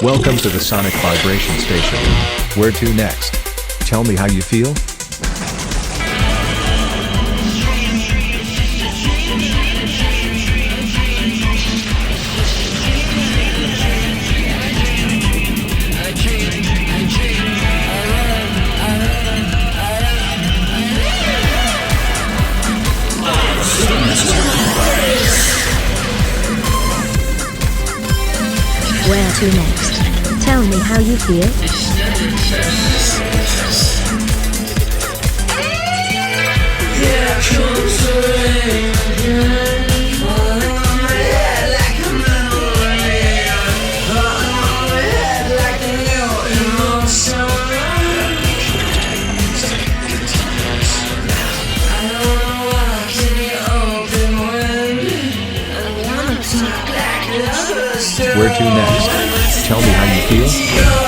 Welcome to the Sonic Vibration Station. Where to next? Tell me how you feel? Where to next? Tell me how you feel? Here comes the rain again, falling on my head like a memory, falling on my head like a new emotion. I don't wanna walk in the open wind, I wanna talk like lovers do. Where to next? Tell me how you feel?